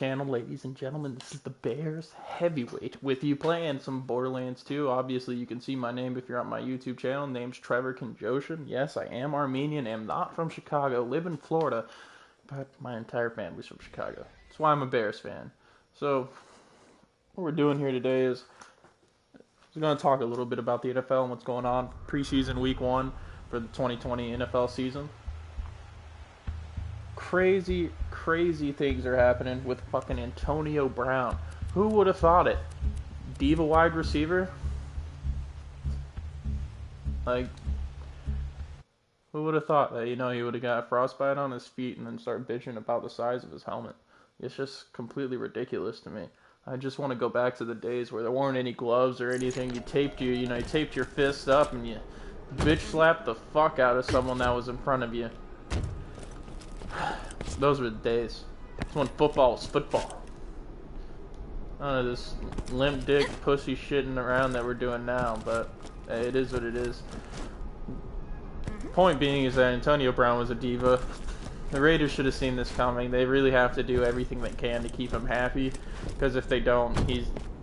Channel, ladies and gentlemen. This is the Bears Heavyweight with you playing some Borderlands 2. Obviously, you can see my name if you're on my YouTube channel. Name's Trevor Konjoshin. Yes, I am Armenian, am not from Chicago, live in Florida, but my entire family's from Chicago. That's why I'm a Bears fan. So, what we're doing here today is we're going to talk a little bit about the NFL and what's going on. Preseason week 1 for the 2020 NFL season. Crazy things are happening with fucking Antonio Brown. Who would have thought it? Diva wide receiver? Like, who would have thought that, he would have got frostbite on his feet and then start bitching about the size of his helmet? It's just completely ridiculous to me. I just want to go back to the days where there weren't any gloves or anything. You taped your fist up and you bitch slapped the fuck out of someone that was in front of you. Those were the days. That's when football was football. None of this limp dick pussy shitting around that we're doing now, but hey, it is what it is. Point being is that Antonio Brown was a diva. The Raiders should have seen this coming. They really have to do everything they can to keep him happy, because if they don't,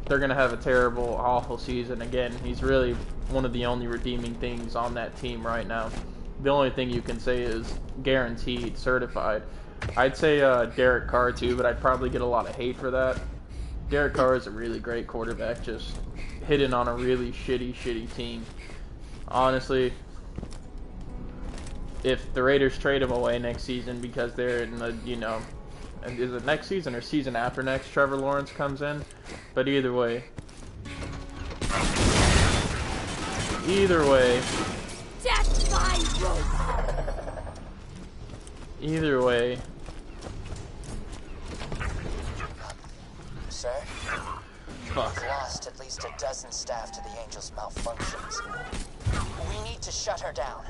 they're going to have a terrible, awful season again. He's really one of the only redeeming things on that team right now. The only thing you can say is guaranteed, certified. I'd say Derek Carr too, but I'd probably get a lot of hate for that. Derek Carr is a really great quarterback, just hitting on a really shitty team. Honestly, if the Raiders trade him away next season because they're in the, is it next season or season after next Trevor Lawrence comes in? But either way, Death by rope. Either way. Sir? Fuck. We've lost at least a dozen staff to the Angel's malfunctions. We need to shut her down.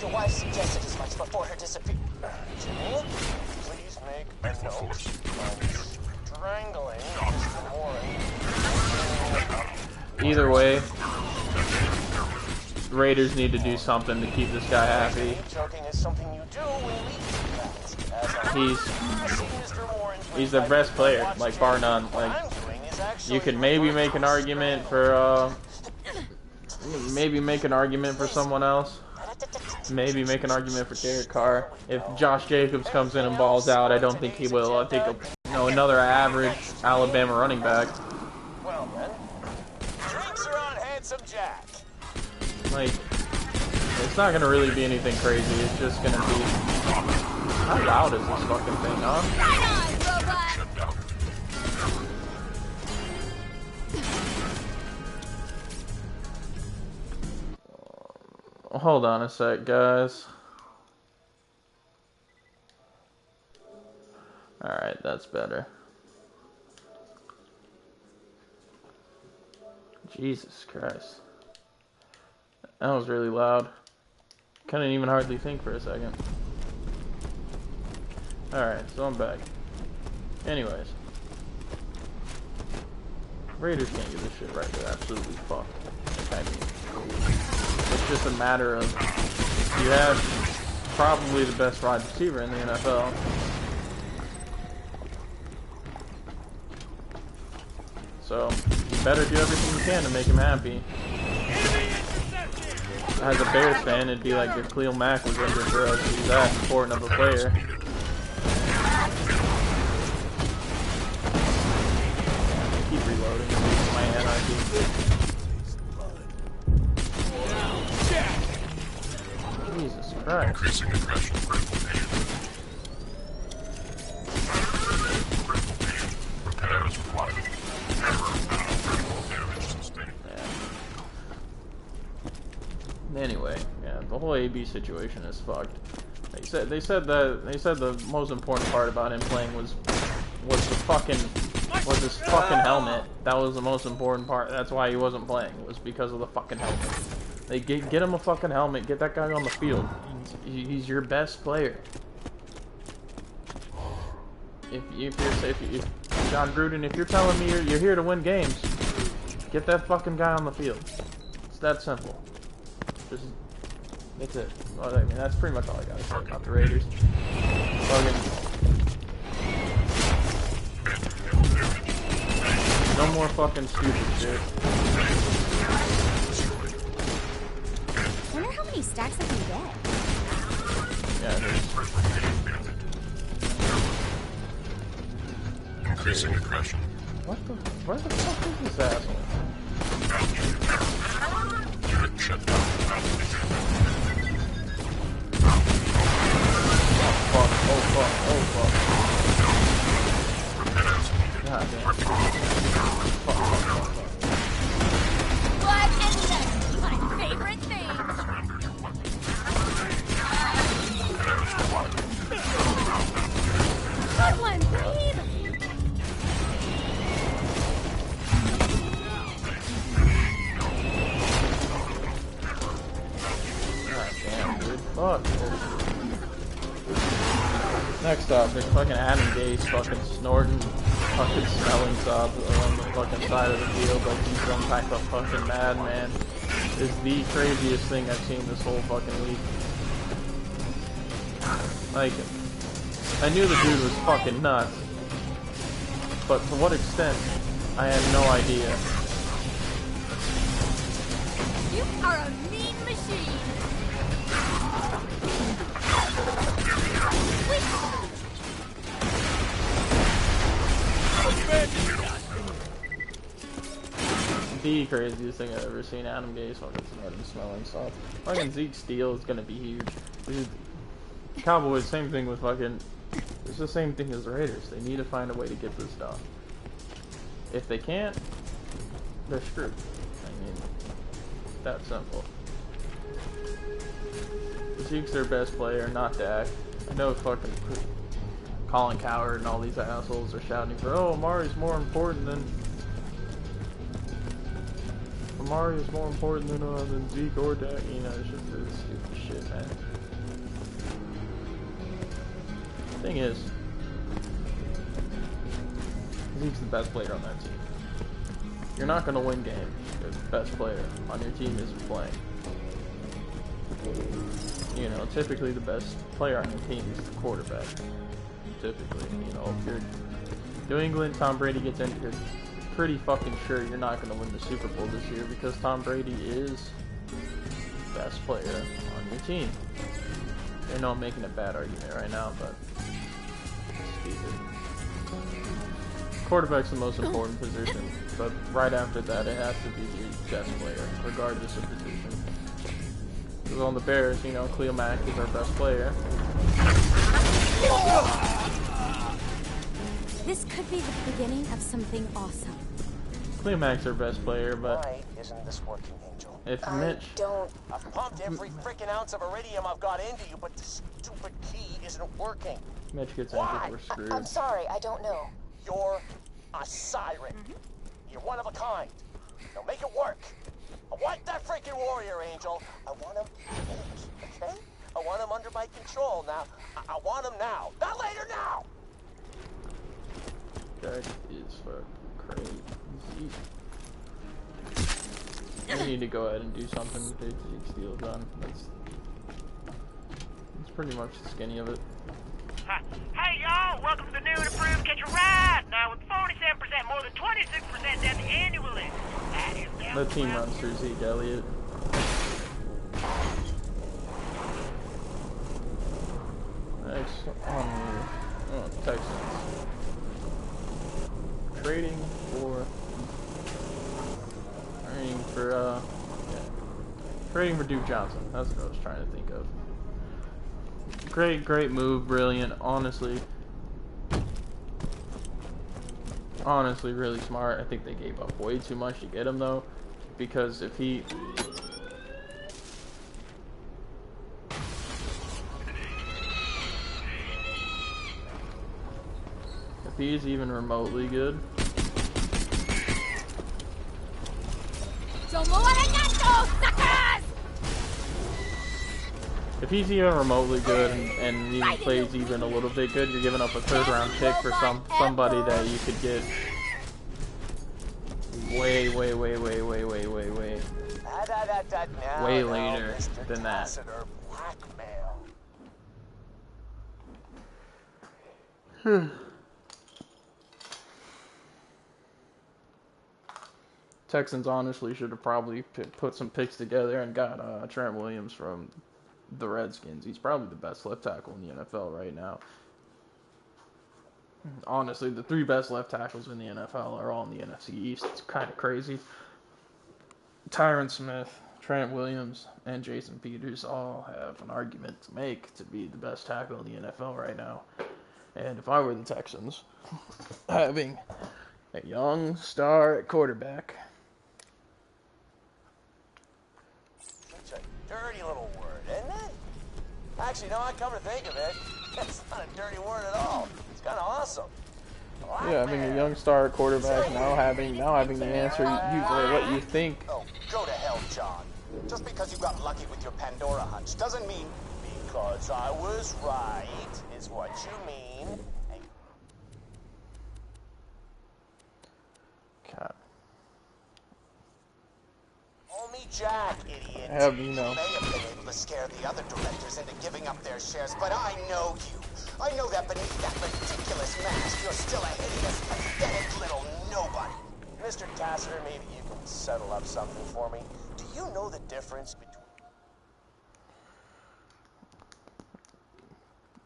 Your wife suggested as much before her disappearance. Jimmy, please make a note. Strangling Mr. Warren. Either way, Raiders need to do something to keep this guy happy. Choking is something you do when He's the best player, like bar none. Like, you could maybe make an argument for someone else. Maybe make an argument for Derek Carr. If Josh Jacobs comes in and balls out, I don't think he will. I think another average Alabama running back. Well then, drinks are on Handsome Jack. Like, it's not gonna really be anything crazy. It's just gonna be. How loud is this fucking thing, huh? Hold on a sec, guys. Alright, that's better. Jesus Christ. That was really loud. Couldn't even hardly think for a second. Alright, so I'm back. Anyways. Raiders can't get this shit right. They're absolutely fucked. I mean, it's just a matter of you have probably the best wide receiver in the NFL. So, you better do everything you can to make him happy. As a Bears fan, it'd be like if Khalil Mack was injured for us. He's that important of a player. Keep reloading. My anarchy. Jesus Christ. Increasing aggression. Repairs required. Anyway, yeah, the whole AB situation is fucked. They said the most important part about him playing was his fucking helmet. That was the most important part. That's why he wasn't playing, was because of the fucking helmet. They get him a fucking helmet. Get that guy on the field. He's your best player. If John Gruden, if you're telling me you're here to win games, get that fucking guy on the field. It's that simple. That's it. Well, I mean, that's pretty much all I gotta say about the Raiders. Fucking more fucking stupid shit. I wonder how many stacks I can get. Yeah, it is. Increasing aggression. What the? Where the fuck is this asshole? Unit shut down. Fuck, oh fuck, oh fuck. God damn. Fuck, fuck, fuck, fuck. Blood and sex, my favorite thing. Good one, babe. God damn, dude. Fuck. Next up, there's fucking Adam Gase fucking snorting, fucking smelling sobs on the fucking side of the field like he's some type of fucking madman. Is the craziest thing I've seen this whole fucking week. Like, I knew the dude was fucking nuts, but to what extent, I had no idea. You are a mean machine. The craziest thing I've ever seen. Adam Gase fucking smelling stuff. Fucking Zeke Steele is gonna be huge. Dude, Cowboys, same thing with fucking. It's the same thing as the Raiders. They need to find a way to get this done. If they can't, they're screwed. I mean, that simple. Zeke's their best player, not Dak. I know fucking Colin Cowherd and all these assholes are shouting for, oh, Amari's more important than Zeke or Dak. You know, it's just this stupid shit, man. Thing is, Zeke's the best player on that team. You're not gonna win games if the best player on your team isn't playing. You know, typically the best player on your team is the quarterback. Typically, you know, if you're New England, Tom Brady gets injured, you're pretty fucking sure you're not going to win the Super Bowl this year because Tom Brady is the best player on your team. I know I'm making a bad argument right now, but quarterback's the most important position, but right after that it has to be the best player, regardless of position. Because on the Bears, you know, Khalil Mack is our best player. This could be the beginning of something awesome. Khalil Mack's our best player, but Why isn't this working, Angel? if Mitch... I've pumped every freaking ounce of iridium I've got into you, but the stupid key isn't working. Mitch gets injured, we're screwed. I'm sorry, I don't know. You're a siren. You're one of a kind. Now make it work. I want that freaking warrior, Angel. I want him, okay? I want him under my control now. I want him now. Not later, now! That is fucking crazy. We need to go ahead and do something with the Zeke Steele gun. That's pretty much the skinny of it. Hey y'all, welcome to the new and improved Catch a Ride. Now with 47% more than 26% down annually. That is The team runs through Zeke Elliott. Next on the Texans. Trading for Duke Johnson. That's what I was trying to think of. Great move, brilliant. Honestly, really smart. I think they gave up way too much to get him though, because if he's even remotely good. If he's even remotely good and even plays even a little bit good, you're giving up a third-round pick for somebody that you could get way later than that. Texans honestly should have probably put some picks together and got Trent Williams from the Redskins. He's probably the best left tackle in the NFL right now. Honestly, the 3 best left tackles in the NFL are all in the NFC East. It's kind of crazy. Tyron Smith, Trent Williams, and Jason Peters all have an argument to make to be the best tackle in the NFL right now. And if I were the Texans, having a young star at quarterback. Such a dirty little word, isn't it? Actually, no, I come to think of it, it's not a dirty word at all. It's kind of awesome. Yeah, having a young star at quarterback, now having the answer what you think. Oh, go to hell, John. Just because you got lucky with your Pandora hunch doesn't mean because I was right is what you mean. God. Call me Jack, idiot. You know. You may have been able to scare the other directors into giving up their shares, but I know you. I know that beneath that ridiculous mask, you're still a hideous, pathetic little nobody. Mr. Tassiter, maybe you can settle up something for me. Do you know the difference between...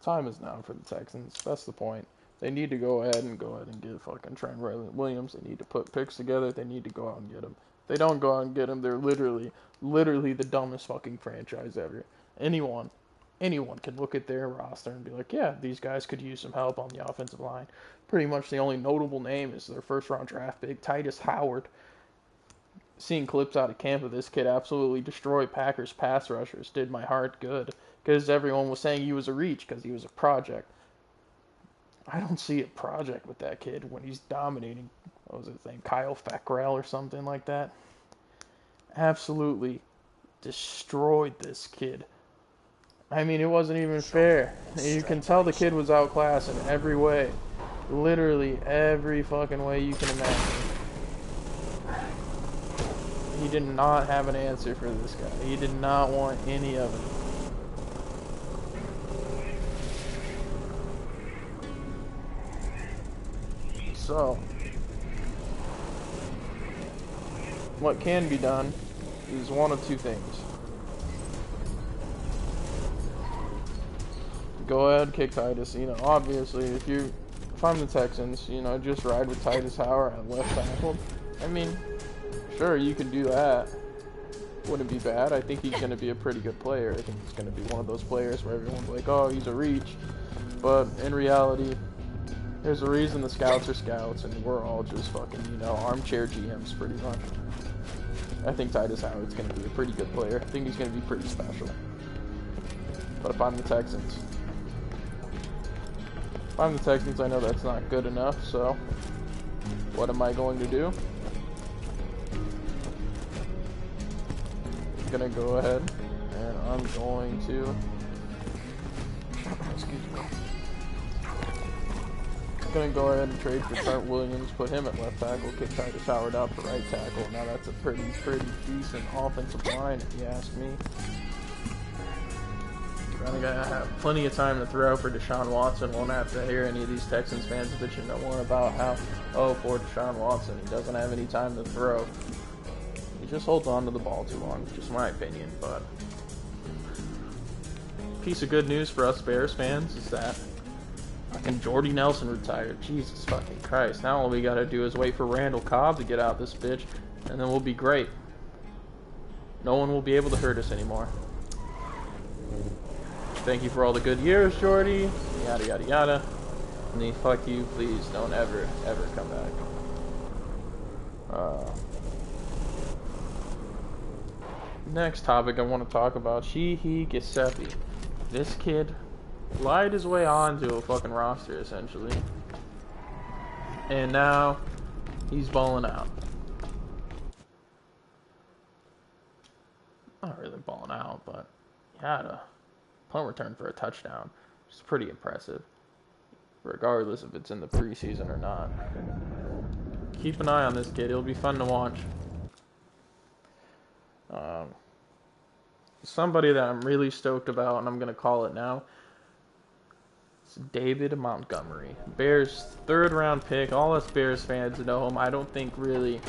Time is now for the Texans. That's the point. They need to go ahead and get fucking Trent Williams. They need to put picks together. They need to go out and get him. If they don't go out and get him, they're literally the dumbest fucking franchise ever. Anyone can look at their roster and be like, yeah, these guys could use some help on the offensive line. Pretty much the only notable name is their first-round draft pick, Titus Howard. Seeing clips out of camp of this kid absolutely destroy Packers pass rushers did my heart good, because everyone was saying he was a reach because he was a project. I don't see a project with that kid when he's dominating. What was his name? Kyle Fackrell or something like that. Absolutely destroyed this kid. I mean, it wasn't even fair. You can tell the kid was outclassed in every way. Literally every fucking way you can imagine. He did not have an answer for this guy. He did not want any of it. So, what can be done is one of two things. Go ahead, kick Titus. You know, obviously, if I'm the Texans, you know, just ride with Titus Howard at left tackle. I mean, sure, you can do that. Wouldn't be bad. I think he's going to be a pretty good player. I think he's going to be one of those players where everyone's like, oh, he's a reach. But in reality, there's a reason the scouts are scouts, and we're all just fucking, you know, armchair GMs pretty much. I think Titus Howard's going to be a pretty good player. I think he's going to be pretty special. But if I'm the Texans, I know that's not good enough, so what am I going to do? I'm going to go ahead and I'm going to, excuse me, I'm going to go ahead and trade for Trent Williams, put him at left tackle, kick Titus Howard out for right tackle. Now that's a pretty decent offensive line if you ask me. We're gonna have plenty of time to throw for Deshaun Watson. Won't have to hear any of these Texans fans bitching no more about how, oh, poor Deshaun Watson, he doesn't have any time to throw. He just holds on to the ball too long, just my opinion. But piece of good news for us Bears fans is that fucking Jordy Nelson retired. Jesus fucking Christ. Now all we gotta do is wait for Randall Cobb to get out this bitch, and then we'll be great. No one will be able to hurt us anymore. Thank you for all the good years, Jordy. Yada, yada, yada. And then fuck you, please don't ever come back. Next topic I want to talk about, Sheehy Giuseppe. This kid lied his way onto a fucking roster, essentially. And now, he's balling out. Not really balling out, but he had a punt return for a touchdown, which is pretty impressive, regardless if it's in the preseason or not. Keep an eye on this kid. It'll be fun to watch. Somebody that I'm really stoked about, and I'm going to call it now, it's David Montgomery. Bears' third-round pick. All us Bears fans know him. I don't think really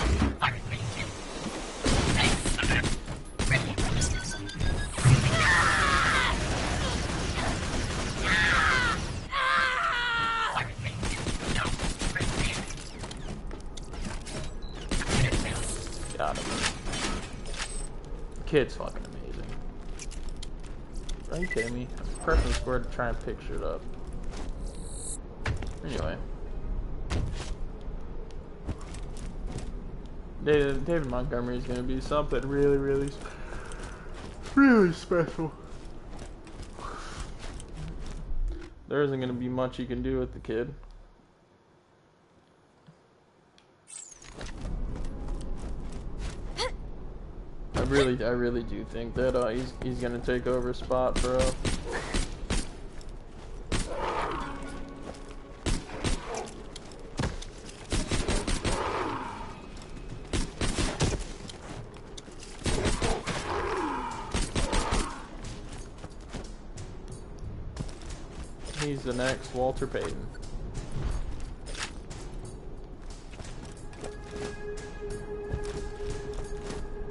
gotta be. Kid's fucking amazing. Are you kidding me? I'm pressing square to try and picture it up. Anyway. David Montgomery is going to be something really, really special. There isn't going to be much you can do with the kid. I really do think that he's going to take over a spot for he's the next Walter Payton.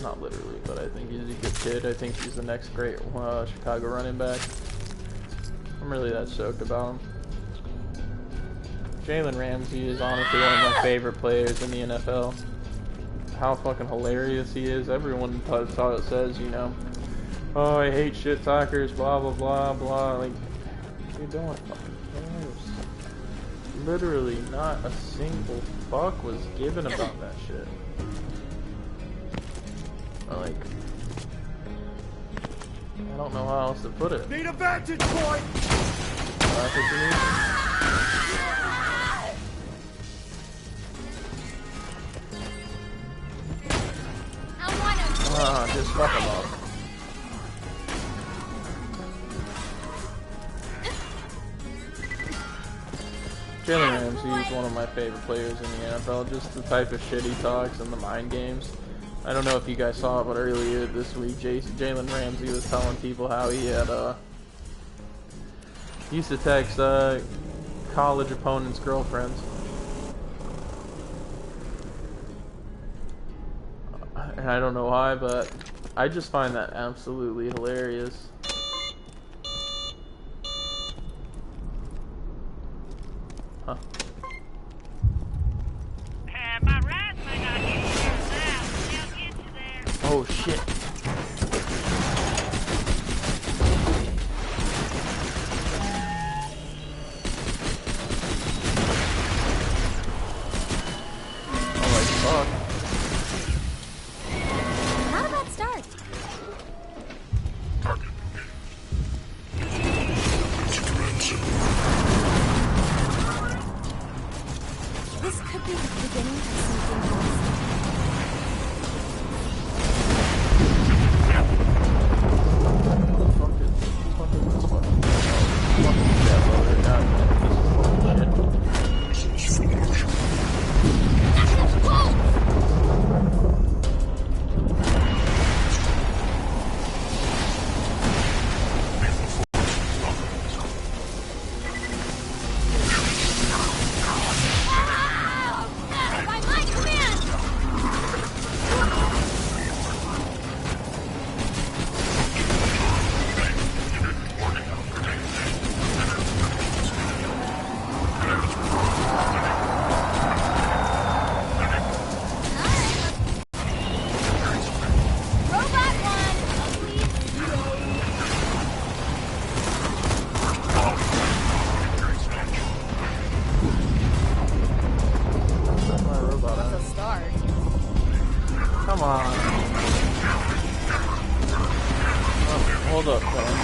Not literally, but I think he's a good kid. I think he's the next great Chicago running back. I'm really that stoked about him. Jalen Ramsey is honestly one of my favorite players in the NFL. How fucking hilarious he is. Everyone says, you know, oh, I hate shit talkers, blah, blah, blah, blah. Like, you don't fucking cares. Literally not a single fuck was given about that shit. Like, I don't know how else to put it. Need a vantage point! That's what you need? Just fuck him up. Jalen Ramsey is one of my favorite players in the NFL. Just the type of shit he talks and the mind games. I don't know if you guys saw it, but earlier this week, Jalen Ramsey was telling people how he had used to text college opponents' girlfriends. And I don't know why, but I just find that absolutely hilarious. Huh. My rats may not get you there now, but they'll get you there. Oh shit. Oh my fuck. Not a bad start. Target. This could be the beginning of something else. Come on. Oh, hold up, man.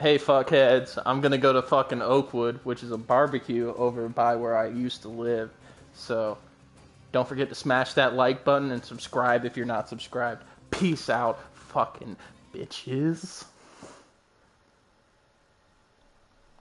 Hey, fuckheads, I'm gonna go to fucking Oakwood, which is a barbecue over by where I used to live. So, don't forget to smash that like button and subscribe if you're not subscribed. Peace out, fucking bitches.